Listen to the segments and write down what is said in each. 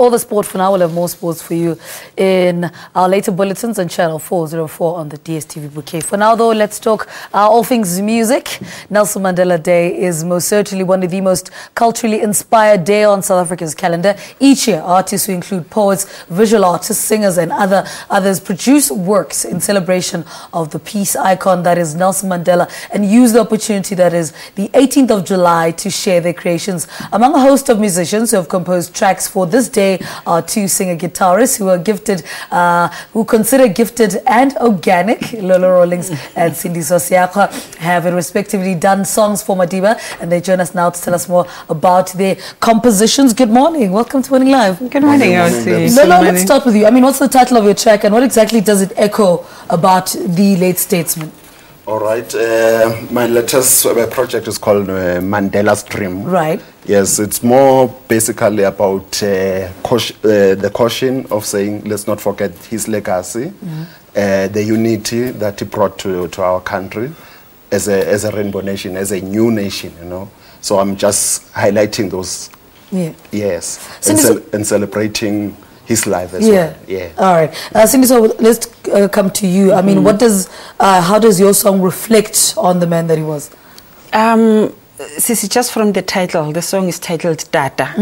all the sport for now. We'll have more sports for you in our later bulletins on channel 404 on the DSTV bouquet. For now, though, let's talk all things music. Nelson Mandela Day is most certainly one of the most culturally inspired days on South Africa's calendar. Each year, artists who include poets, visual artists, singers, and others produce works in celebration of the peace icon that is Nelson Mandela, and use the opportunity that is the 18th of July to share their creations. Among a host of musicians who have composed tracks for this day are two singer-guitarists who are gifted, who consider gifted and organic. Lolo Rollins and Sindiswa Seakhoa have respectively done songs for Madiba, and they join us now to tell us more about their compositions. Good morning. Welcome to Winning Live. Good morning, Lolo, let's start with you. I mean, what's the title of your track, and what exactly does it echo about the late statesman? All right. My latest project is called Mandelas Dream. Right. Yes, it's more basically about the caution of saying, let's not forget his legacy, the unity that he brought to our country as a rainbow nation, as a new nation, you know. So I'm just highlighting those, yes, and celebrating his life as well. Yeah. All right. Cindy, so let's come to you. I mean, how does your song reflect on the man that he was? Sissy, just from the title, the song is titled Tata.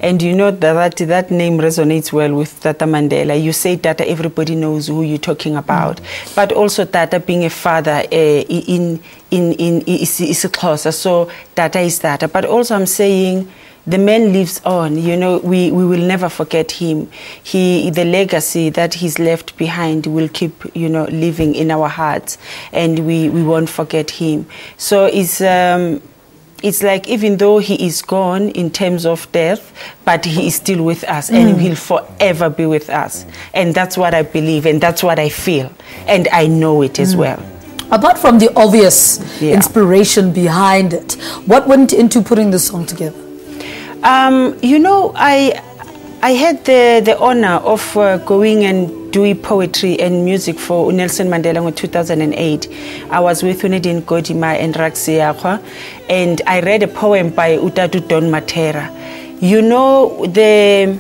And you know that name resonates well with Tata Mandela. You say Tata, everybody knows who you're talking about. But also Tata being a father is closer. So Tata is Tata. But also I'm saying the man lives on, you know, we will never forget him. The legacy that he's left behind will keep, you know, living in our hearts, and we won't forget him. So it's like, even though he is gone in terms of death, but he is still with us, and he'll forever be with us. And that's what I believe, and that's what I feel, and I know it as well. Apart from the obvious inspiration behind it, what went into putting the song together? You know, I had the honor of going and doing poetry and music for Nelson Mandela in 2008. I was with Unedin Godima and Raxiakwa, and I read a poem by Utatu Don Matera. You know, the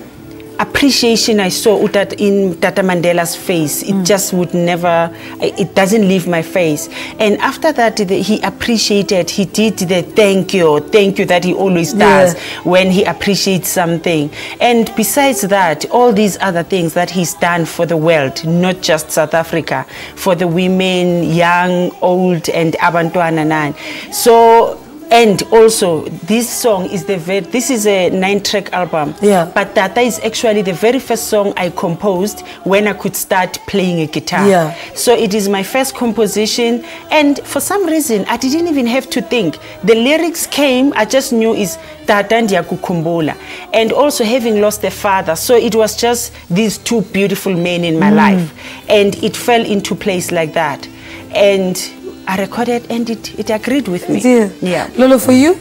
appreciation I saw in Tata Mandela's face, it just would never, it doesn't leave my face. And after that, he appreciated, he did the thank you that he always does when he appreciates something. And besides that, all these other things that he's done for the world, not just South Africa, for the women, young, old, and Abantuananan. So, and also, this song is this is a 9-track album. But Tata is actually the very first song I composed when I could start playing a guitar. So it is my first composition, and for some reason, I didn't even have to think. The lyrics came, I just knew is Tata Ndiakukumbola. And also having lost a father, so it was just these two beautiful men in my life. And it fell into place like that. And I recorded, and it agreed with me. Lolo, for you?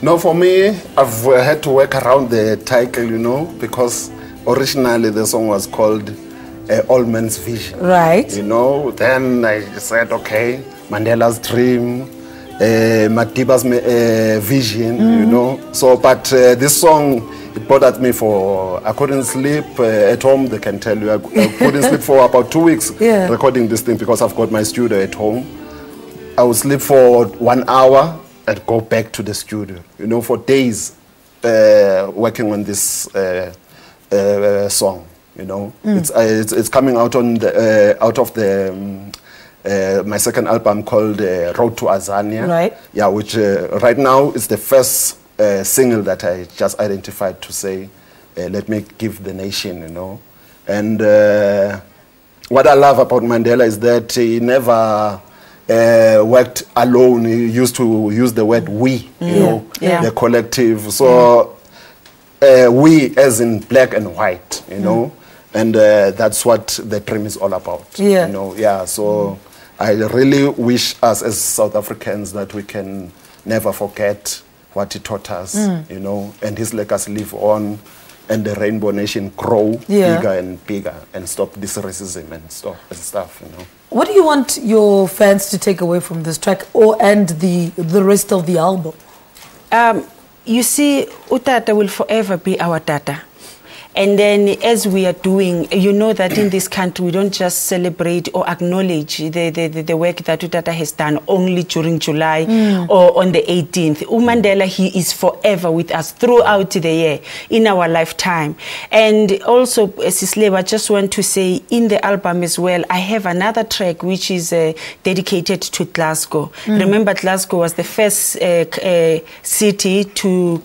No, for me, I've had to work around the title, you know, because originally the song was called Old Man's Vision. Right. You know, then I said, okay, Mandela's Dream, Madiba's Vision, you know. So, but this song, it bothered me I couldn't sleep at home, they can tell you. I couldn't sleep for about 2 weeks recording this thing, because I've got my studio at home. I would sleep for 1 hour and go back to the studio, you know, for days working on this song, you know. It's coming out on my second album called Road to Azania. Right. Yeah, which right now is the first single that I just identified to say, let me give the nation, you know. And what I love about Mandela is that he never worked alone. He used to use the word we, you know, the collective. So we as in black and white, you know, and that's what the dream is all about, you know. So I really wish us as South Africans that we can never forget what he taught us, you know, and his legacy live on, and the rainbow nation grow bigger and bigger, and stop this racism and stuff, you know. What do you want your fans to take away from this track, and the rest of the album? You see, Utata will forever be our Tata. And then as we are doing, you know that in this country we don't just celebrate or acknowledge the work that Utata has done only during July or on the 18th. Mandela, he is forever with us throughout the year in our lifetime. And also, Sisleva, I just want to say in the album as well, I have another track which is dedicated to Glasgow. Remember, Glasgow was the first city to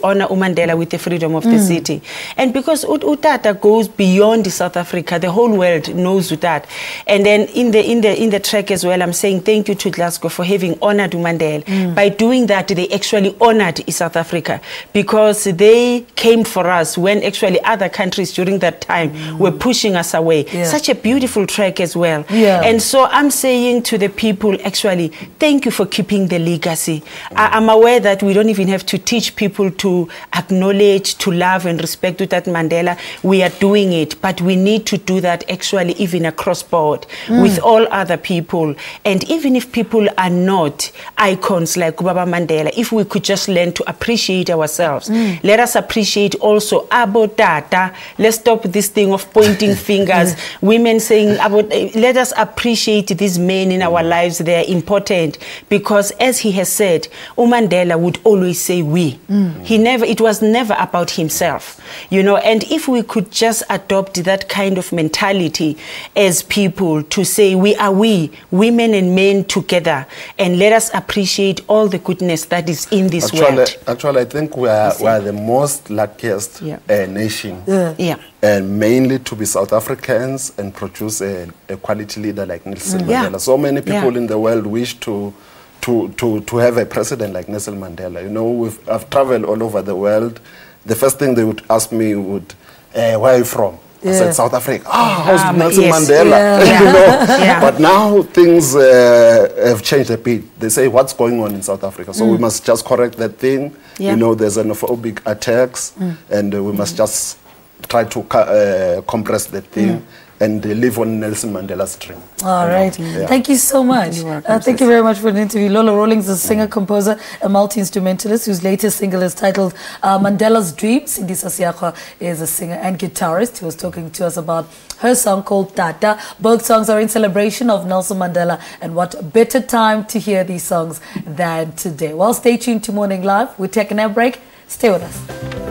honor Mandela with the freedom of the city. And because Utata goes beyond South Africa, the whole world knows that. And then in the track as well, I'm saying thank you to Glasgow for having honored Mandela. By doing that, they actually honored South Africa, because they came for us when actually other countries during that time were pushing us away. Such a beautiful track as well. And so I'm saying to the people, actually, thank you for keeping the legacy. I'm aware that we don't even have to teach people to acknowledge, to love and respect that Mandela. We are doing it, but we need to do that actually even across board with all other people. And even if people are not icons like Baba Mandela, if we could just learn to appreciate ourselves, let us appreciate also Abo Tata. Let's stop this thing of pointing fingers, women saying about, let us appreciate these men in our lives. They are important, because as he has said, Mandela would always say we. It was never about himself, you know. And if we could just adopt that kind of mentality as people, to say we are we, women and men together, and let us appreciate all the goodness that is in this world. Actually, I think we are the most luckiest nation. And mainly to be South Africans and produce a quality leader like Nelson Mandela. So many people in the world wish to have a president like Nelson Mandela. You know, I've traveled all over the world. The first thing they would ask me would, where are you from? I said, South Africa. How's Nelson Mandela? You know? But now things have changed a bit. They say, what's going on in South Africa? So we must just correct that thing. You know, there's xenophobic attacks, and we must just try to compress the thing and live on Nelson Mandela's dream. All right. Thank you so much. Thank you very much for the interview. Lolo Rollins is a singer-composer, a multi-instrumentalist whose latest single is titled Mandelas Dream. Sindiswa Seakhoa is a singer and guitarist. He was talking to us about her song called Tata. Both songs are in celebration of Nelson Mandela, and what better time to hear these songs than today. Well, stay tuned to Morning Live. We're taking a break. Stay with us.